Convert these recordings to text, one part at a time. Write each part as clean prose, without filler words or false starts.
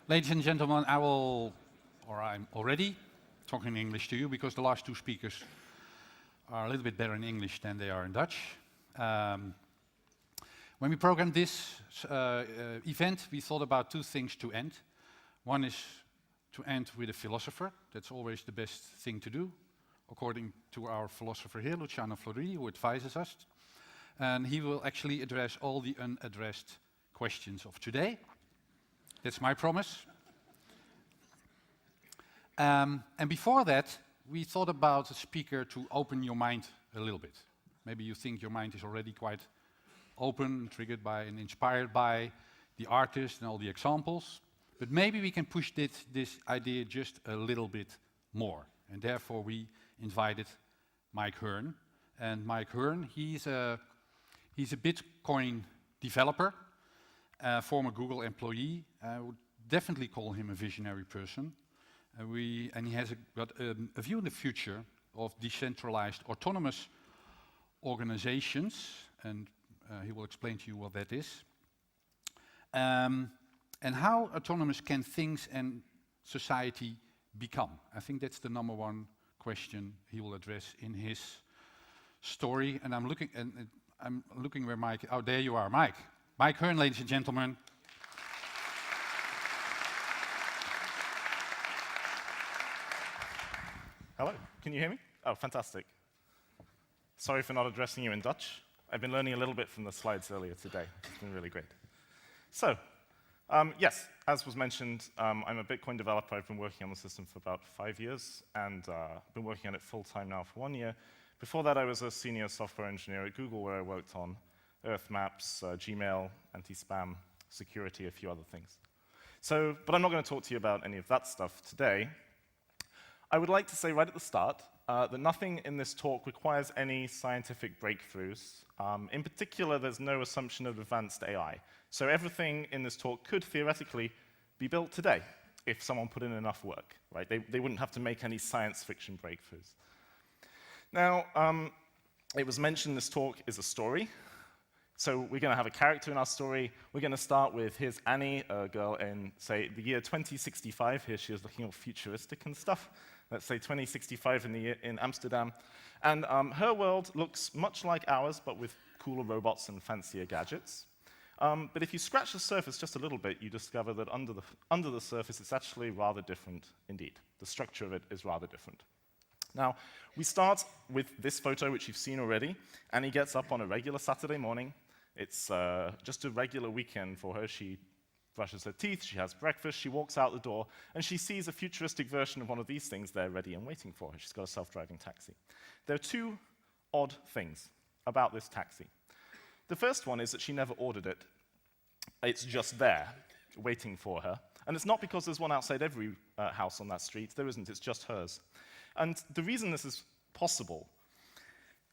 Ladies and gentlemen, I'm already talking English to you because the last two speakers are a little bit better in English than they are in Dutch. When we programmed this event, we thought about two things to end. One is to end with a philosopher. That's always the best thing to do, according to our philosopher here, Luciano Floridi, who advises us. And he will actually address all the unaddressed questions of today. That's my promise. And before that, we thought about a speaker to open your mind a little bit. Maybe you think your mind is already quite open, triggered by and inspired by the artist and all the examples. But maybe we can push this idea just a little bit more. And therefore we invited Mike Hearn. And Mike Hearn, he's a Bitcoin developer, former Google employee. I would definitely call him a visionary person. And he has got a view in the future of decentralized autonomous organizations, and he will explain to you what that is. And how autonomous can things and society become? I think that's the number one question he will address in his story. And I'm looking where Mike. Oh, there you are, Mike. Mike Hearn, ladies and gentlemen. Hello, can you hear me? Oh, fantastic. Sorry for not addressing you in Dutch. I've been learning a little bit from the slides earlier today. It's been really great. So, yes, as was mentioned, I'm a Bitcoin developer. I've been working on the system for about 5 years, and been working on it full-time now for 1 year. Before that, I was a senior software engineer at Google, where I worked on Earth Maps, Gmail, anti-spam, security, a few other things. So, but I'm not going to talk to you about any of that stuff today. I would like to say right at the start that nothing in this talk requires any scientific breakthroughs. In particular, there's no assumption of advanced AI. So everything in this talk could theoretically be built today if someone put in enough work, right? They wouldn't have to make any science fiction breakthroughs. Now, it was mentioned this talk is a story. So we're going to have a character in our story. We're going to start with, here's Annie, a girl in, say, the year 2065. Here she is looking all futuristic and stuff. Let's say 2065 in Amsterdam. And her world looks much like ours, but with cooler robots and fancier gadgets. But if you scratch the surface just a little bit, you discover that under the surface, it's actually rather different indeed. The structure of it is rather different. Now, we start with this photo, which you've seen already. Annie gets up on a regular Saturday morning. It's just a regular weekend for her. She brushes her teeth, she has breakfast, she walks out the door, and she sees a futuristic version of one of these things there ready and waiting for her. She's got a self-driving taxi. There are two odd things about this taxi. The first one is that she never ordered it. It's just there, waiting for her. And it's not because there's one outside every house on that street. There isn't, it's just hers. And the reason this is possible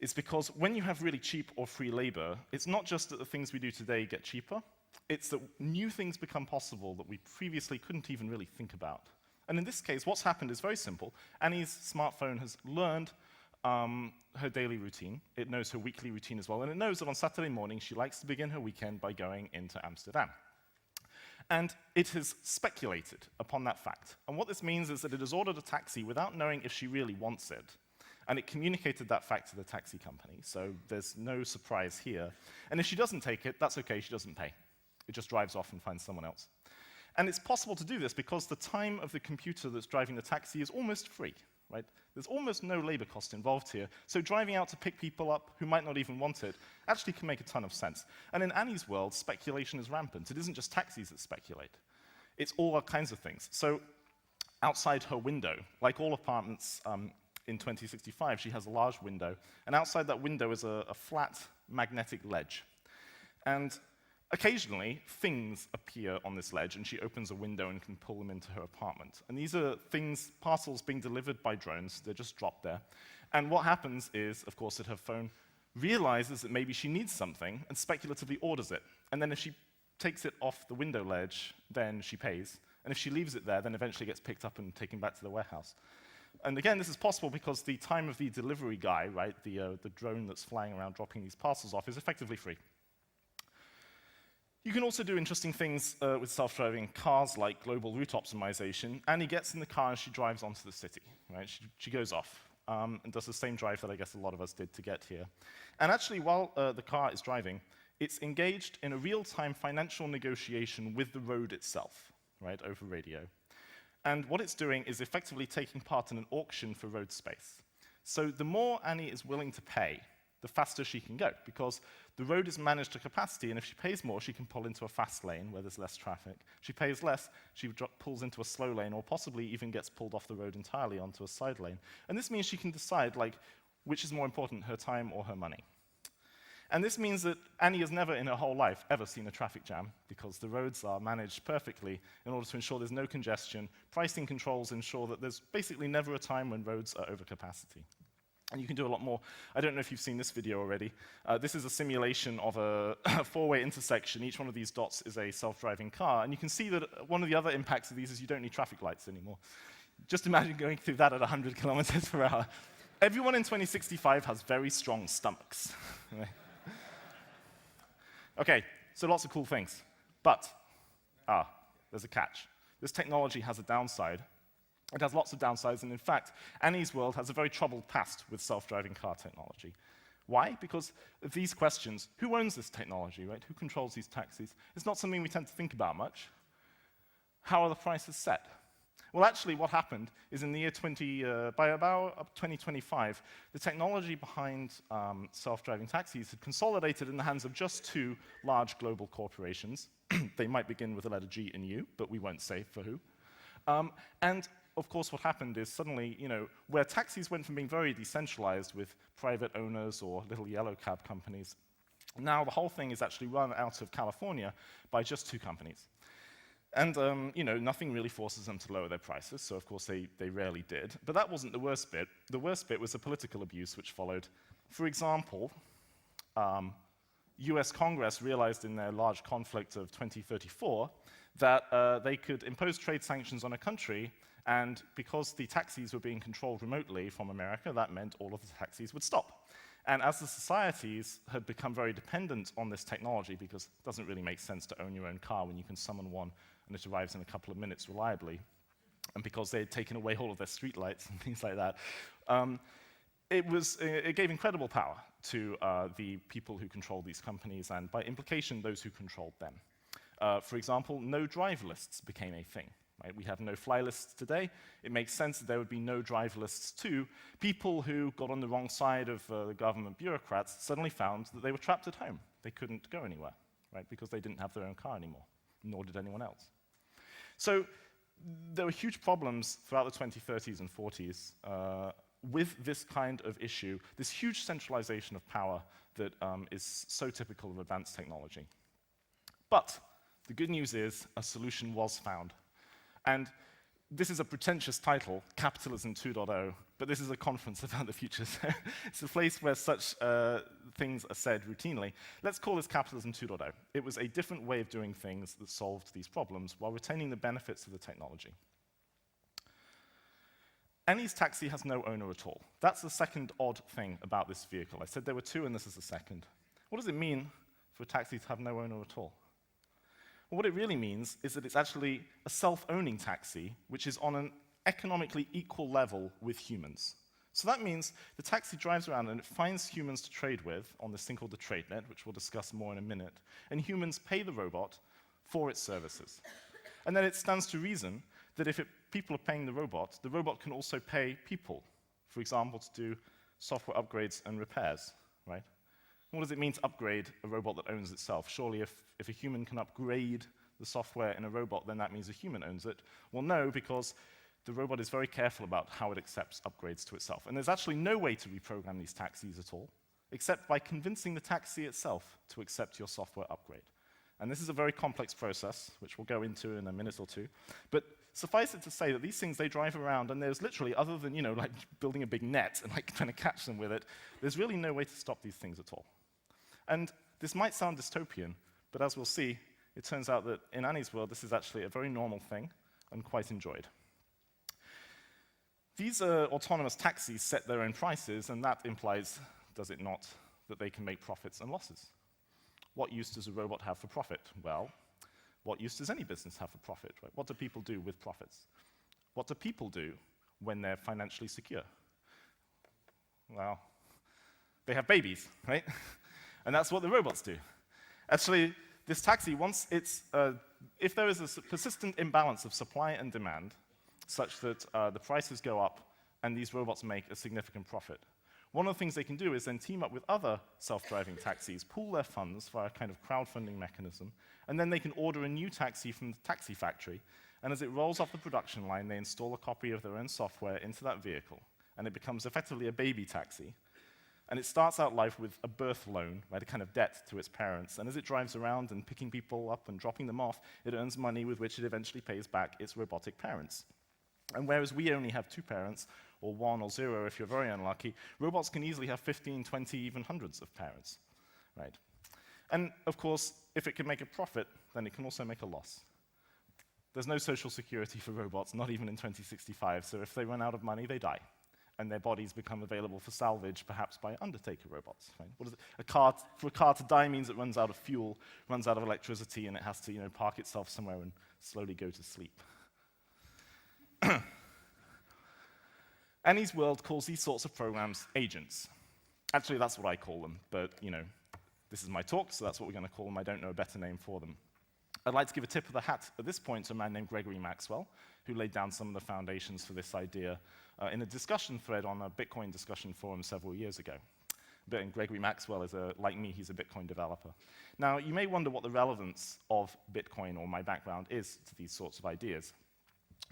is because when you have really cheap or free labor, it's not just that the things we do today get cheaper, it's that new things become possible that we previously couldn't even really think about. And in this case, what's happened is very simple. Annie's smartphone has learned her daily routine. It knows her weekly routine as well, and it knows that on Saturday morning she likes to begin her weekend by going into Amsterdam. And it has speculated upon that fact. And what this means is that it has ordered a taxi without knowing if she really wants it. And it communicated that fact to the taxi company, so there's no surprise here. And if she doesn't take it, that's okay, she doesn't pay. It just drives off and finds someone else. And it's possible to do this because the time of the computer that's driving the taxi is almost free, right? There's almost no labor cost involved here. So driving out to pick people up who might not even want it actually can make a ton of sense. And in Annie's world, speculation is rampant. It isn't just taxis that speculate. It's all kinds of things. So outside her window, like all apartments in 2065, she has a large window. And outside that window is a flat magnetic ledge. And occasionally, things appear on this ledge, and she opens a window and can pull them into her apartment. And these are things, parcels being delivered by drones. They're just dropped there. And what happens is, of course, that her phone realizes that maybe she needs something and speculatively orders it. And then if she takes it off the window ledge, then she pays. And if she leaves it there, then eventually gets picked up and taken back to the warehouse. And again, this is possible because the time of the delivery guy, right, the drone that's flying around dropping these parcels off, is effectively free. You can also do interesting things with self-driving cars, like global route optimization. Annie gets in the car and she drives onto the city, right? She goes off and does the same drive that I guess a lot of us did to get here. And actually, while the car is driving, it's engaged in a real-time financial negotiation with the road itself, right, over radio. And what it's doing is effectively taking part in an auction for road space. So the more Annie is willing to pay, the faster she can go, because the road is managed to capacity, and if she pays more, she can pull into a fast lane where there's less traffic. If she pays less, she pulls into a slow lane, or possibly even gets pulled off the road entirely onto a side lane. And this means she can decide, like, which is more important, her time or her money. And this means that Annie has never in her whole life ever seen a traffic jam, because the roads are managed perfectly in order to ensure there's no congestion. Pricing controls ensure that there's basically never a time when roads are over capacity. And you can do a lot more. I don't know if you've seen this video already. This is a simulation of a four-way intersection. Each one of these dots is a self-driving car. And you can see that one of the other impacts of these is you don't need traffic lights anymore. Just imagine going through that at 100 kilometers per hour. Everyone in 2065 has very strong stomachs. Okay, so lots of cool things. But, there's a catch. This technology has a downside. It has lots of downsides, and in fact, Annie's world has a very troubled past with self-driving car technology. Why? Because of these questions. Who owns this technology, right? Who controls these taxis? It's not something we tend to think about much. How are the prices set? Well, actually, what happened is in the year by about 2025, the technology behind self-driving taxis had consolidated in the hands of just two large global corporations. They might begin with the letter G and U, but we won't say for who. And of course, what happened is suddenly, where taxis went from being very decentralized with private owners or little yellow cab companies, now the whole thing is actually run out of California by just two companies. And, nothing really forces them to lower their prices, so of course they rarely did. But that wasn't the worst bit. The worst bit was the political abuse which followed. For example, US Congress realized in their large conflict of 2034 that they could impose trade sanctions on a country, and because the taxis were being controlled remotely from America, that meant all of the taxis would stop. And as the societies had become very dependent on this technology, because it doesn't really make sense to own your own car when you can summon one and it arrives in a couple of minutes reliably, and because they had taken away all of their streetlights and things like that, it gave incredible power to the people who controlled these companies, and by implication, those who controlled them. For example, no drive lists became a thing. Right? We have no-fly lists today. It makes sense that there would be no drive lists too. People who got on the wrong side of the government bureaucrats suddenly found that they were trapped at home. They couldn't go anywhere, right? Because they didn't have their own car anymore, nor did anyone else. So there were huge problems throughout the 2030s and 40s with this kind of issue, this huge centralization of power that is so typical of advanced technology. But the good news is a solution was found. And this is a pretentious title, Capitalism 2.0, but this is a conference about the future, so it's a place where such things are said routinely. Let's call this Capitalism 2.0. It was a different way of doing things that solved these problems while retaining the benefits of the technology. Annie's taxi has no owner at all. That's the second odd thing about this vehicle. I said there were two, and this is the second. What does it mean for a taxi to have no owner at all? Well, what it really means is that it's actually a self-owning taxi, which is on an economically equal level with humans. So that means the taxi drives around and it finds humans to trade with on this thing called the trade net, which we'll discuss more in a minute, and humans pay the robot for its services. And then it stands to reason that if people are paying the robot can also pay people, for example, to do software upgrades and repairs, right? What does it mean to upgrade a robot that owns itself? Surely if a human can upgrade the software in a robot, then that means a human owns it. Well, no, because the robot is very careful about how it accepts upgrades to itself. And there's actually no way to reprogram these taxis at all, except by convincing the taxi itself to accept your software upgrade. And this is a very complex process, which we'll go into in a minute or two. But suffice it to say that these things, they drive around, and there's literally, other than, like building a big net and like trying to catch them with it, there's really no way to stop these things at all. And this might sound dystopian, but as we'll see, it turns out that in Annie's world, this is actually a very normal thing and quite enjoyed. These autonomous taxis set their own prices, and that implies, does it not, that they can make profits and losses. what use does a robot have for profit? Well, what use does any business have for profit, right? What do people do with profits? What do people do when they're financially secure? Well, they have babies, right? And that's what the robots do. Actually, this taxi, if there is a persistent imbalance of supply and demand, such that the prices go up and these robots make a significant profit, one of the things they can do is then team up with other self-driving taxis, pool their funds via a kind of crowdfunding mechanism, and then they can order a new taxi from the taxi factory, and as it rolls off the production line, they install a copy of their own software into that vehicle, and it becomes effectively a baby taxi. And it starts out life with a birth loan, right, a kind of debt to its parents. And as it drives around and picking people up and dropping them off, it earns money with which it eventually pays back its robotic parents. And whereas we only have 2 parents, or 1 or 0 if you're very unlucky, robots can easily have 15, 20, even hundreds of parents, right? And of course, if it can make a profit, then it can also make a loss. There's no social security for robots, not even in 2065, so if they run out of money, they die. And their bodies become available for salvage, perhaps by undertaker robots. Right? What is it? For a car to die means it runs out of fuel, runs out of electricity, and it has to, park itself somewhere and slowly go to sleep. Annie's World calls these sorts of programs agents. Actually, that's what I call them, but this is my talk, so that's what we're going to call them. I don't know a better name for them. I'd like to give a tip of the hat at this point to a man named Gregory Maxwell, who laid down some of the foundations for this idea in a discussion thread on a Bitcoin discussion forum several years ago. And Gregory Maxwell is, like me, he's a Bitcoin developer. Now, you may wonder what the relevance of Bitcoin or my background is to these sorts of ideas.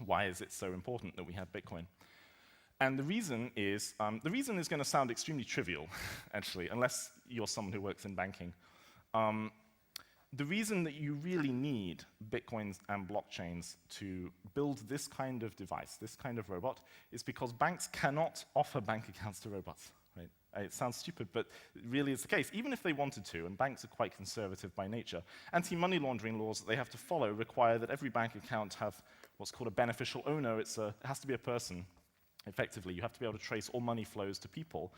Why is it so important that we have Bitcoin? And the reason is going to sound extremely trivial, actually, unless you're someone who works in banking. The reason that you really need Bitcoins and blockchains to build this kind of device, this kind of robot, is because banks cannot offer bank accounts to robots. Right? It sounds stupid, but it really is the case. Even if they wanted to, and banks are quite conservative by nature, anti-money laundering laws that they have to follow require that every bank account have what's called a beneficial owner. It has to be a person. Effectively, you have to be able to trace all money flows to people.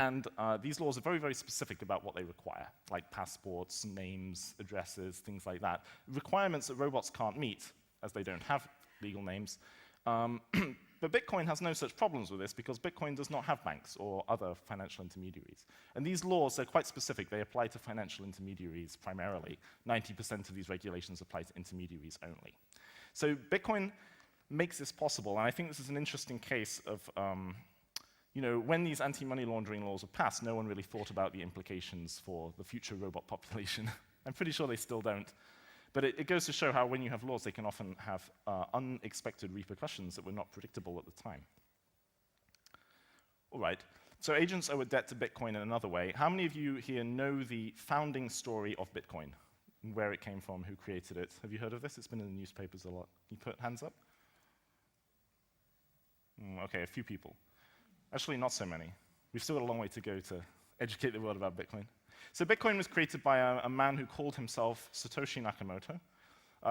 And these laws are very, very specific about what they require, like passports, names, addresses, things like that. Requirements that robots can't meet, as they don't have legal names. But Bitcoin has no such problems with this because Bitcoin does not have banks or other financial intermediaries. And these laws, they're quite specific. They apply to financial intermediaries primarily. 90% of these regulations apply to intermediaries only. So Bitcoin makes this possible, and I think this is an interesting case of, when these anti-money laundering laws were passed, no one really thought about the implications for the future robot population. I'm pretty sure they still don't. But it goes to show how when you have laws, they can often have unexpected repercussions that were not predictable at the time. All right, so agents owe a debt to Bitcoin in another way. How many of you here know the founding story of Bitcoin? Where it came from, who created it? Have you heard of this? It's been in the newspapers a lot. Can you put hands up? Okay, a few people. Actually, not so many. We've still got a long way to go to educate the world about Bitcoin. So Bitcoin was created by a man who called himself Satoshi Nakamoto.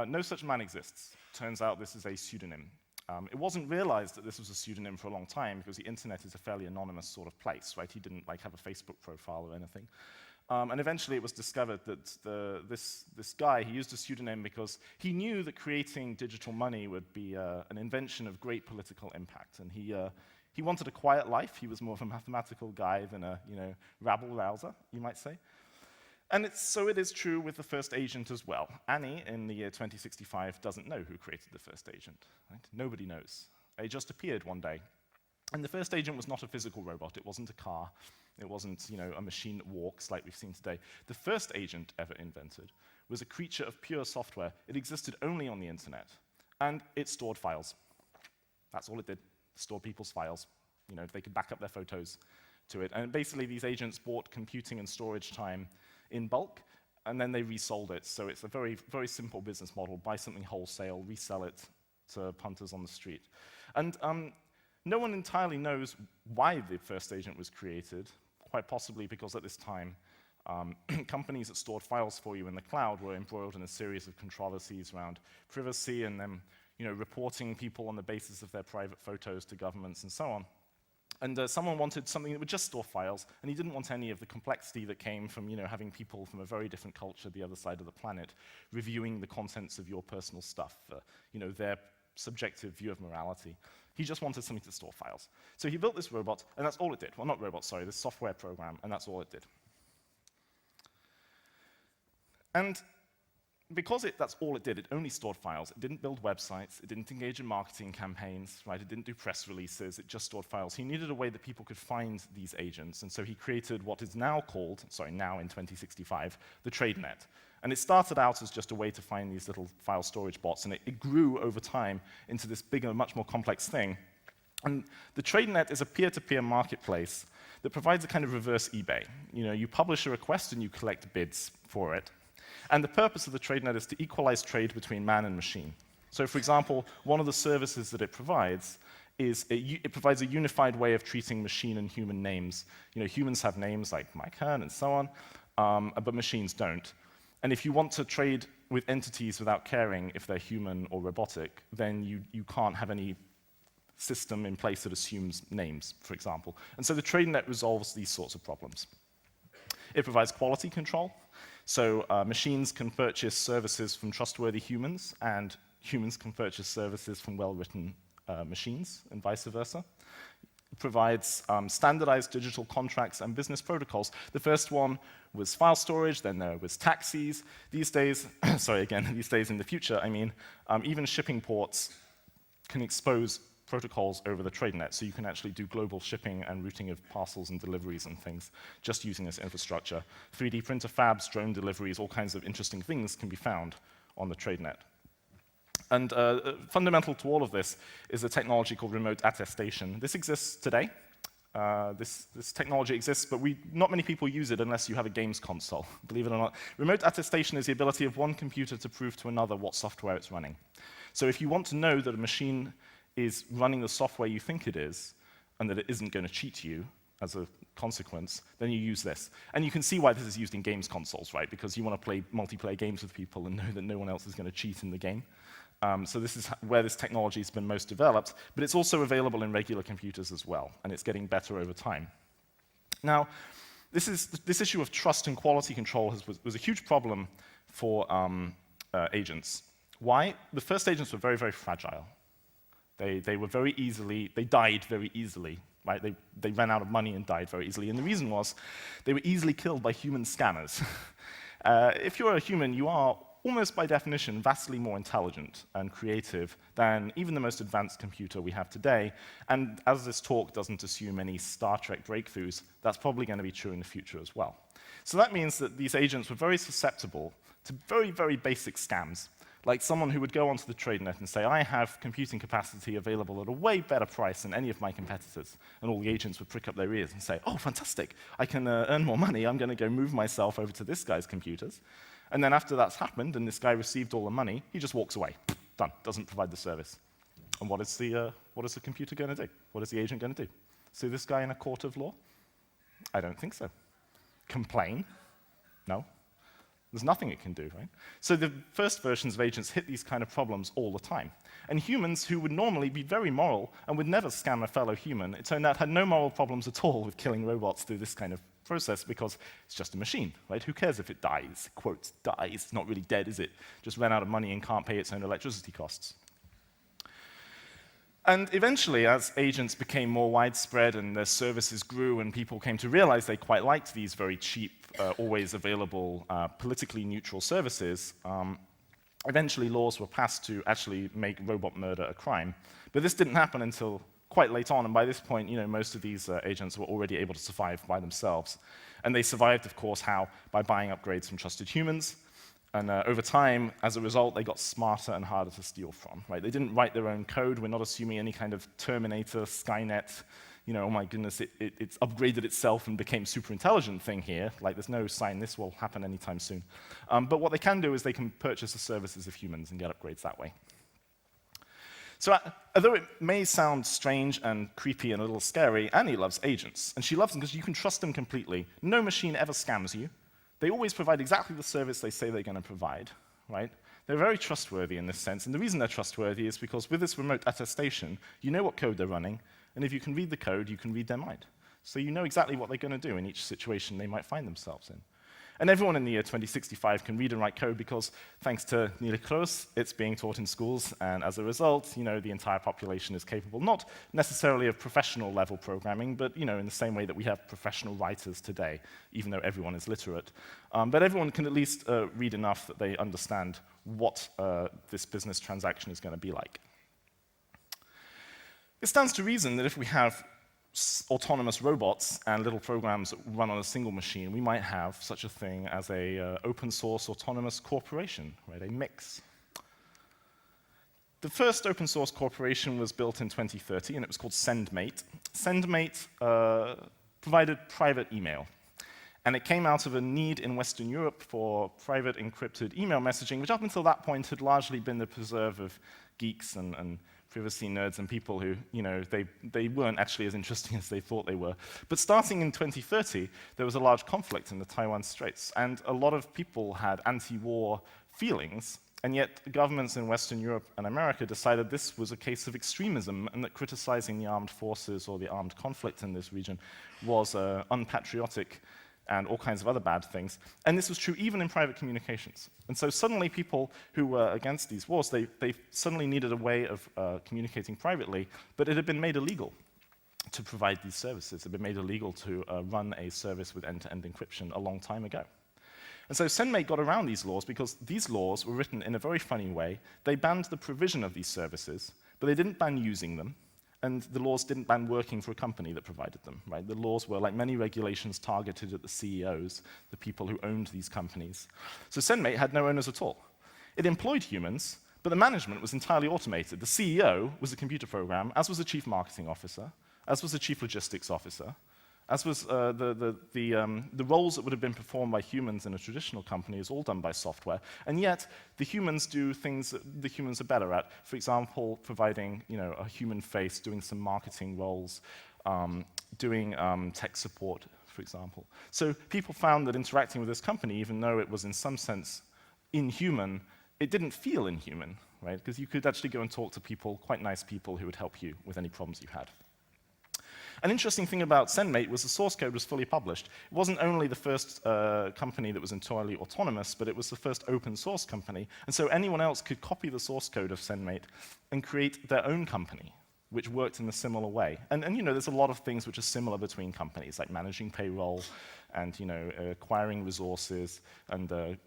No such man exists. Turns out this is a pseudonym. It wasn't realized that this was a pseudonym for a long time because the internet is a fairly anonymous sort of place, right? He didn't have a Facebook profile or anything. And eventually it was discovered that this guy, he used a pseudonym because he knew that creating digital money would be an invention of great political impact. And he wanted a quiet life. He was more of a mathematical guy than a rabble-rouser, you might say. And so it is true with the first agent as well. Annie, in the year 2065, doesn't know who created the first agent. Right? Nobody knows. It just appeared one day. And the first agent was not a physical robot. It wasn't a car. It wasn't, a machine that walks like we've seen today. The first agent ever invented was a creature of pure software. It existed only on the internet, and it stored files. That's all it did, store people's files. They could back up their photos to it. And basically, these agents bought computing and storage time in bulk, and then they resold it. So it's a very, very simple business model. Buy something wholesale, resell it to punters on the street. And no one entirely knows why the first agent was created, quite possibly because at this time, companies that stored files for you in the cloud were embroiled in a series of controversies around privacy and them reporting people on the basis of their private photos to governments and so on. And someone wanted something that would just store files, and he didn't want any of the complexity that came from having people from a very different culture the other side of the planet reviewing the contents of your personal stuff, their subjective view of morality. He just wanted something to store files. So he built this robot, and that's all it did. Well, not robot, sorry, this software program, and that's all it did. And because that's all it did, it only stored files. It didn't build websites, it didn't engage in marketing campaigns, right? It didn't do press releases, it just stored files. He needed a way that people could find these agents, and so he created what is now called, now in 2065, the TradeNet. And it started out as just a way to find these little file storage bots, and it grew over time into this bigger, much more complex thing. And the TradeNet is a peer-to-peer marketplace that provides a kind of reverse eBay. You publish a request and you collect bids for it. And the purpose of the TradeNet is to equalize trade between man and machine. So, for example, one of the services that it provides is it provides a unified way of treating machine and human names. Humans have names like Mike Hearn and so on, but machines don't. And if you want to trade with entities without caring if they're human or robotic, then you can't have any system in place that assumes names, for example. And so the TradeNet resolves these sorts of problems. It provides quality control. So machines can purchase services from trustworthy humans, and humans can purchase services from well-written machines, and vice versa. It provides standardized digital contracts and business protocols. The first one was file storage, then there was taxis. These days, these days in the future, even shipping ports can expose protocols over the TradeNet, so you can actually do global shipping and routing of parcels and deliveries and things just using this infrastructure. 3D printer fabs, drone deliveries, all kinds of interesting things can be found on the TradeNet. And fundamental to all of this is a technology called remote attestation. This exists today. This technology exists, but not many people use it unless you have a games console, believe it or not. Remote attestation is the ability of one computer to prove to another what software it's running. So if you want to know that a machine is running the software you think it is, and that it isn't going to cheat you as a consequence, then you use this. And you can see why this is used in games consoles, right? Because you want to play multiplayer games with people and know that no one else is going to cheat in the game. So this is where this technology has been most developed, but it's also available in regular computers as well, and it's getting better over time. Now, this issue of trust and quality control was a huge problem for agents. Why? The first agents were very, very fragile. They died very easily, right? They ran out of money and died very easily. And the reason was they were easily killed by human scammers. If you're a human, you are almost by definition vastly more intelligent and creative than even the most advanced computer we have today. And as this talk doesn't assume any Star Trek breakthroughs, that's probably going to be true in the future as well. So that means that these agents were very susceptible to very, very basic scams. Like someone who would go onto the TradeNet and say, I have computing capacity available at a way better price than any of my competitors. And all the agents would prick up their ears and say, oh, fantastic, I can earn more money. I'm going to go move myself over to this guy's computers. And then after that's happened and this guy received all the money, he just walks away. Done, doesn't provide the service. And what is the computer going to do? What is the agent going to do? Sue this guy in a court of law? I don't think so. Complain? No. There's nothing it can do, right? So the first versions of agents hit these kind of problems all the time. And humans who would normally be very moral and would never scam a fellow human, it turned out had no moral problems at all with killing robots through this kind of process because it's just a machine, right? Who cares if it dies? Quote, dies. It's not really dead, is it? Just ran out of money and can't pay its own electricity costs. And eventually, as agents became more widespread and their services grew and people came to realize they quite liked these very cheap, always available, politically neutral services, eventually laws were passed to actually make robot murder a crime. But this didn't happen until quite late on, and by this point, most of these agents were already able to survive by themselves. And they survived, of course, how? By buying upgrades from trusted humans. And over time, as a result, they got smarter and harder to steal from. Right? They didn't write their own code. We're not assuming any kind of Terminator, Skynet, oh my goodness, it's upgraded itself and became super intelligent thing here. Like, there's no sign this will happen anytime soon. But what they can do is they can purchase the services of humans and get upgrades that way. So although it may sound strange and creepy and a little scary, Annie loves agents. And she loves them because you can trust them completely. No machine ever scams you. They always provide exactly the service they say they're going to provide, right? They're very trustworthy in this sense, and the reason they're trustworthy is because with this remote attestation, you know what code they're running, And if you can read the code, you can read their mind. So you know exactly what they're going to do in each situation they might find themselves in. And everyone in the year 2065 can read and write code because, thanks to Neelie Kroes, it's being taught in schools, and as a result, the entire population is capable, not necessarily of professional level programming, but in the same way that we have professional writers today, even though everyone is literate. But everyone can at least read enough that they understand what this business transaction is going to be like. It stands to reason that if we have autonomous robots and little programs that run on a single machine, we might have such a thing as a open source autonomous corporation, right? A mix. The first open source corporation was built in 2030, and it was called SendMate. SendMate provided private email. And it came out of a need in Western Europe for private encrypted email messaging, which up until that point had largely been the preserve of geeks and privacy nerds and people who, they weren't actually as interesting as they thought they were. But starting in 2030, there was a large conflict in the Taiwan Straits, and a lot of people had anti-war feelings, and yet governments in Western Europe and America decided this was a case of extremism, and that criticizing the armed forces or the armed conflict in this region was unpatriotic and all kinds of other bad things. And this was true even in private communications. And so suddenly people who were against these wars, they suddenly needed a way of communicating privately, but it had been made illegal to provide these services. It had been made illegal to run a service with end-to-end encryption a long time ago. And so SendMate got around these laws because these laws were written in a very funny way. They banned the provision of these services, but they didn't ban using them. And the laws didn't ban working for a company that provided them, right? The laws were, like many regulations, targeted at the CEOs, the people who owned these companies. So SendMate had no owners at all. It employed humans, but the management was entirely automated. The CEO was a computer program, as was the chief marketing officer, as was the chief logistics officer, as was the roles that would have been performed by humans in a traditional company is all done by software, and yet the humans do things that the humans are better at. For example, providing a human face, doing some marketing roles, doing tech support, for example. So people found that interacting with this company, even though it was in some sense inhuman, it didn't feel inhuman, right? Because you could actually go and talk to people, quite nice people, who would help you with any problems you had. An interesting thing about SendMate was the source code was fully published. It wasn't only the first company that was entirely autonomous, but it was the first open source company. And so anyone else could copy the source code of SendMate and create their own company, which worked in a similar way. And there's a lot of things which are similar between companies, like managing payroll and acquiring resources and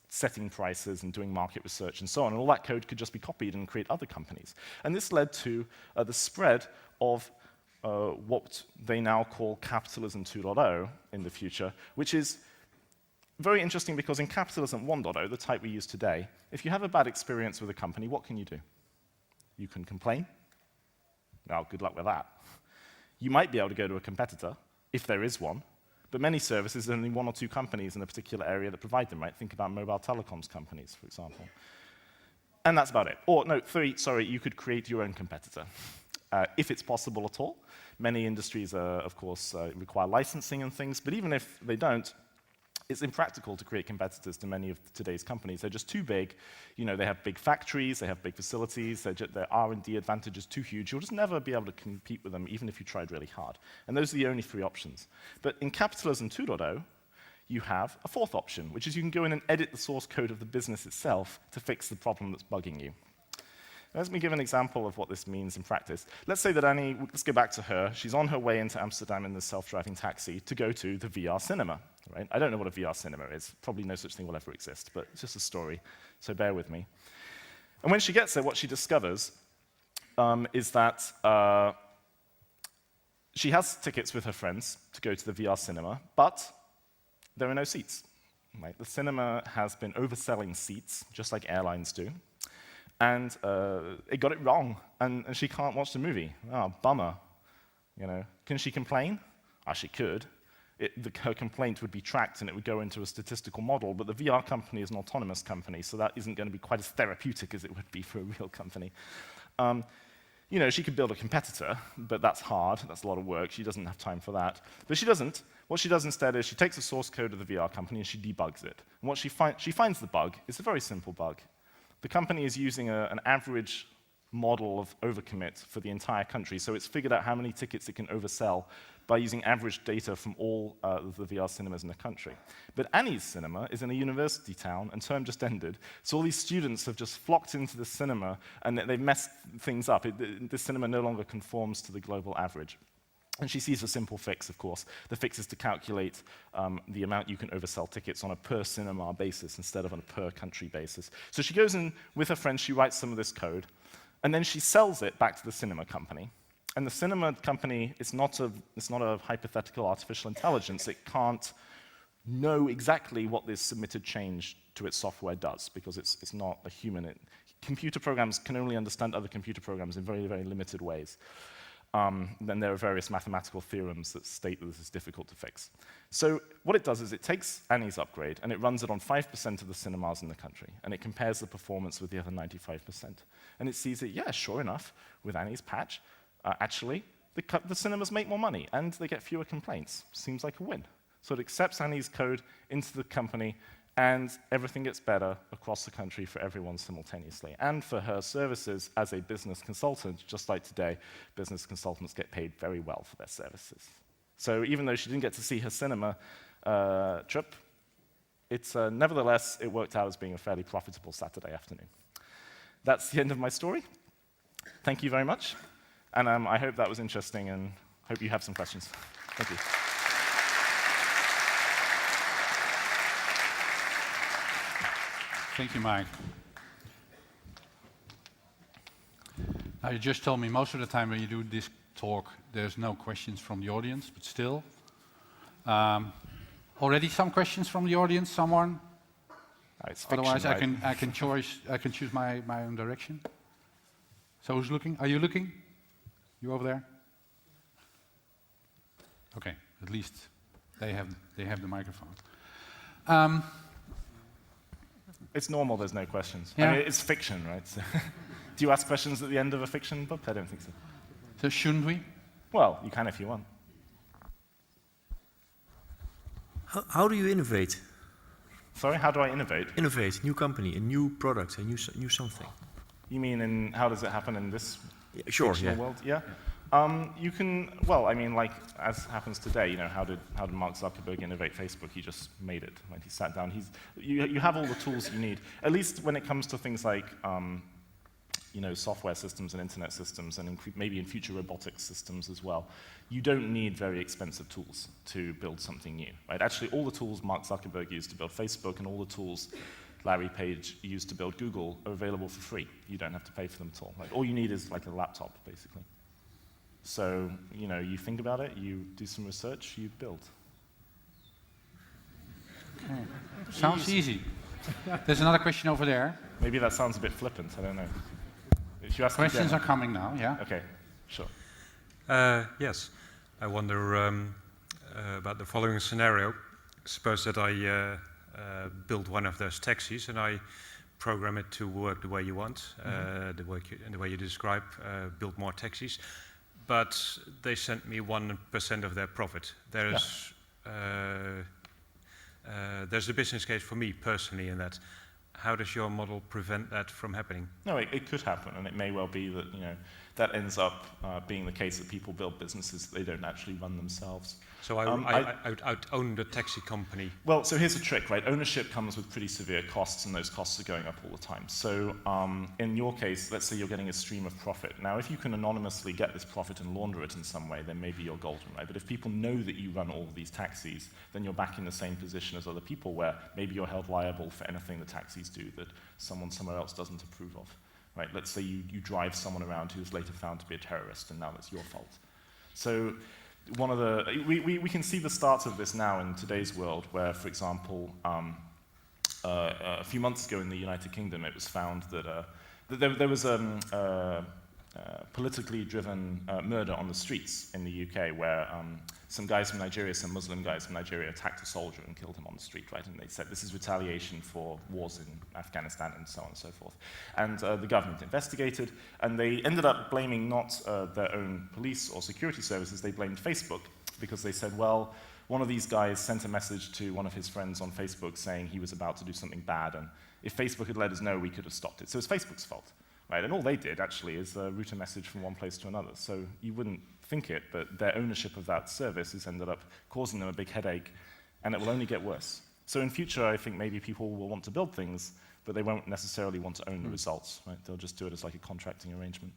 setting prices and doing market research and so on. And all that code could just be copied and create other companies. And this led to the spread of what they now call capitalism 2.0 in the future, which is very interesting because in capitalism 1.0, the type we use today, if you have a bad experience with a company, what can you do? You can complain. Well, good luck with that. You might be able to go to a competitor, if there is one, but many services, there's only one or two companies in a particular area that provide them, right? Think about mobile telecoms companies, for example. And that's about it. Or, no, you could create your own competitor. If it's possible at all. Many industries, of course, require licensing and things, but even if they don't, it's impractical to create competitors to many of today's companies. They're just too big. They have big factories, they have big facilities, their R&D advantage is too huge. You'll just never be able to compete with them, even if you tried really hard. And those are the only three options. But in capitalism 2.0, you have a fourth option, which is you can go in and edit the source code of the business itself to fix the problem that's bugging you. Let me give an example of what this means in practice. Let's say that Annie, let's go back to her. She's on her way into Amsterdam in the self-driving taxi to go to the VR cinema. Right? I don't know what a VR cinema is. Probably no such thing will ever exist, but it's just a story, so bear with me. And when she gets there, what she discovers is that she has tickets with her friends to go to the VR cinema, but there are no seats. Right? The cinema has been overselling seats, just like airlines do. And it got it wrong, and she can't watch the movie. Oh, bummer. Can she complain? She could. Her complaint would be tracked, and it would go into a statistical model, but the VR company is an autonomous company, so that isn't going to be quite as therapeutic as it would be for a real company. She could build a competitor, but that's hard. That's a lot of work. She doesn't have time for that. But she doesn't. What she does instead is she takes the source code of the VR company and she debugs it. And what she finds the bug is a very simple bug. The company is using an average model of overcommit for the entire country. So it's figured out how many tickets it can oversell by using average data from all the VR cinemas in the country. But Annie's cinema is in a university town, and term just ended, so all these students have just flocked into the cinema, and they've messed things up. This cinema no longer conforms to the global average. And she sees a simple fix, of course. The fix is to calculate the amount you can oversell tickets on a per cinema basis instead of on a per country basis. So she goes in with her friends, she writes some of this code, and then she sells it back to the cinema company. And the cinema company is not a hypothetical artificial intelligence. It can't know exactly what this submitted change to its software does, because it's not a human. Computer programs can only understand other computer programs in very, very limited ways. Then there are various mathematical theorems that state that this is difficult to fix. So what it does is it takes Annie's upgrade and it runs it on 5% of the cinemas in the country, and it compares the performance with the other 95%. And it sees that, yeah, sure enough, with Annie's patch, actually, the cinemas make more money and they get fewer complaints. Seems like a win. So it accepts Annie's code into the company, and everything gets better across the country for everyone simultaneously. And for her services as a business consultant, just like today, business consultants get paid very well for their services. So even though she didn't get to see her cinema trip, nevertheless, it worked out as being a fairly profitable Saturday afternoon. That's the end of my story. Thank you very much. And I hope that was interesting, and hope you have some questions. Thank you. Thank you, Mike. Now, you just told me most of the time when you do this talk, there's no questions from the audience, but still. Already some questions from the audience, someone? It's fiction, Otherwise, right? I can choose my own direction. So who's looking? Are you looking? You over there? Okay, at least they have the microphone. It's normal there's no questions. Yeah. I mean, it's fiction, right? So do you ask questions at the end of a fiction book? I don't think so. So shouldn't we? Well, you can if you want. How do you innovate? Sorry, how do I innovate? Innovate, new company, a new product, a new something. You mean how does it happen in this Sure, fictional yeah. world? Yeah. You can, well, I mean, like, as happens today, you know, how did Mark Zuckerberg innovate Facebook? He just made it. Like, he sat down. You have all the tools you need, at least when it comes to things like, you know, software systems and internet systems, and maybe in future robotics systems as well. You don't need very expensive tools to build something new, right? Actually, all the tools Mark Zuckerberg used to build Facebook and all the tools Larry Page used to build Google are available for free. You don't have to pay for them at all. Like, all you need is like a laptop, basically. So, you know, you think about it, you do some research, you build. Okay. Sounds easy. There's another question over there. Maybe that sounds a bit flippant, I don't know. If you ask Questions again. are coming now, yeah? Okay, sure. Yes. I wonder about the following scenario. Suppose that I build one of those taxis and I program it to work the way you want, the way you describe, build more taxis. But they send me 1% of their profit. There's a business case for me personally in that. How does your model prevent that from happening? No, it could happen, and it may well be that, you know, that ends up being the case that people build businesses that they don't actually run themselves. So I'd own the taxi company. Well, so here's the trick, right? Ownership comes with pretty severe costs, and those costs are going up all the time. So in your case, let's say you're getting a stream of profit. Now, if you can anonymously get this profit and launder it in some way, then maybe you're golden, right? But if people know that you run all of these taxis, then you're back in the same position as other people, where maybe you're held liable for anything the taxis do that someone somewhere else doesn't approve of, right? Let's say you drive someone around who's later found to be a terrorist, and now it's your fault. So one of the, we can see the start of this now in today's world, where, for example, a few months ago in the United Kingdom, it was found that there was a politically driven murder on the streets in the UK, where some guys from Nigeria, some Muslim guys from Nigeria, attacked a soldier and killed him on the street, right? And they said this is retaliation for wars in Afghanistan and so on and so forth. And the government investigated, and they ended up blaming not their own police or security services, they blamed Facebook, because they said, well, one of these guys sent a message to one of his friends on Facebook saying he was about to do something bad, and if Facebook had let us know, we could have stopped it. So it's Facebook's fault. right? And all they did, actually, is route a message from one place to another. So you wouldn't think it, but their ownership of that service has ended up causing them a big headache, and it will only get worse. So in future, I think maybe people will want to build things, but they won't necessarily want to own the results, right? They'll just do it as like a contracting arrangement.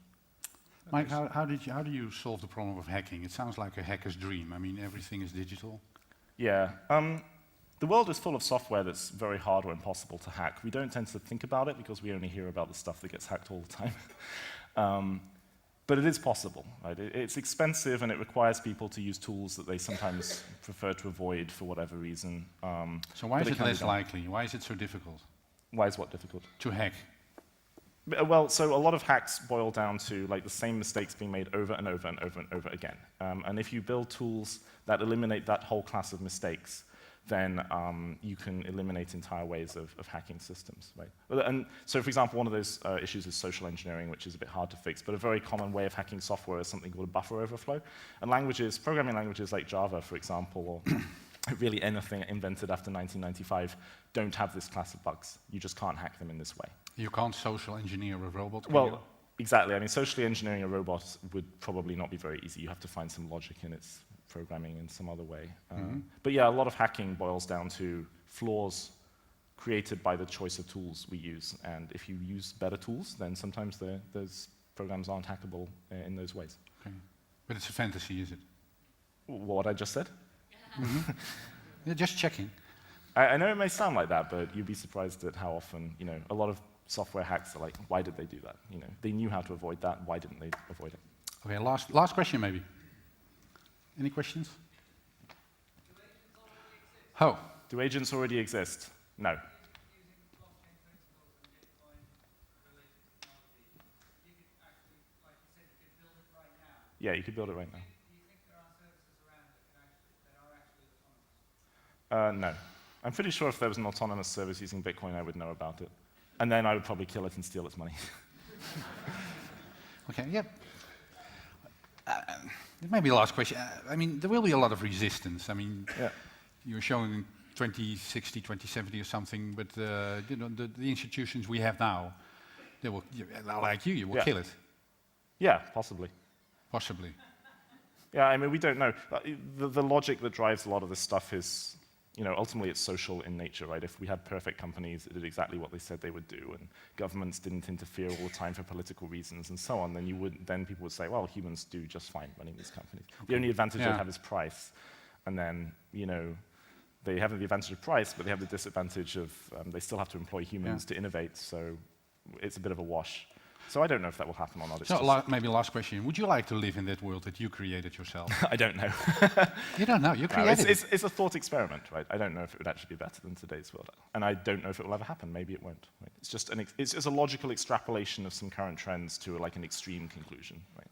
Mike, how do you solve the problem of hacking? It sounds like a hacker's dream. I mean, everything is digital. Yeah. The world is full of software that's very hard or impossible to hack. We don't tend to think about it because we only hear about the stuff that gets hacked all the time. But it is possible, right? It's expensive and it requires people to use tools that they sometimes prefer to avoid for whatever reason. So why is it can be less done. likely? Why is it so difficult Why is what difficult? to hack? Well, so a lot of hacks boil down to like the same mistakes being made over and over and over and over again. And if you build tools that eliminate that whole class of mistakes, then you can eliminate entire ways of hacking systems, right? And so, for example, one of those issues is social engineering, which is a bit hard to fix, but a very common way of hacking software is something called a buffer overflow. And languages, programming languages like Java, for example, or really anything invented after 1995, don't have this class of bugs. You just can't hack them in this way. You can't social engineer a robot, can you? Well, exactly. I mean, socially engineering a robot would probably not be very easy. You have to find some logic in its programming in some other way. But yeah, a lot of hacking boils down to flaws created by the choice of tools we use. And if you use better tools, then sometimes those programs aren't hackable in those ways. Okay. But it's a fantasy, is it? What I just said? Yeah, just checking. I know it may sound like that, but you'd be surprised at how often, a lot of software hacks are like, why did they do that? They knew how to avoid that. Why didn't they avoid it? Okay, last question maybe. Any questions? Oh, Do agents already exist? No. Yeah, you could build it right now. No. I'm pretty sure if there was an autonomous service using Bitcoin, I would know about it. And then I would probably kill it and steal its money. okay, yeah. Maybe the last question. I mean, there will be a lot of resistance. I mean, Yeah. you're showing 2060, 2070 or something, but the institutions we have now, they will, like you will Yeah. kill it, Yeah, possibly. possibly. Yeah, I mean, we don't know. The logic that drives a lot of this stuff is, ultimately it's social in nature, right? If we had perfect companies that did exactly what they said they would do, and governments didn't interfere all the time for political reasons and so on, then people would say, well, humans do just fine running these companies. Okay. The only advantage they have is price. And then, they have the advantage of price, but they have the disadvantage of they still have to employ humans to innovate, so it's a bit of a wash. So I don't know if that will happen or not. It's So maybe last question. Would you like to live in that world that you created yourself? I don't know. You don't know. You created it. It's a thought experiment, right? I don't know if it would actually be better than today's world. And I don't know if it will ever happen. Maybe it won't. Right? It's just it's a logical extrapolation of some current trends to like an extreme conclusion. Right?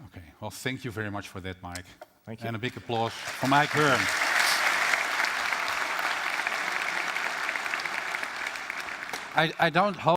Okay. Well, thank you very much for that, Mike. Thank you. And a big applause for Mike Hearn. I don't hope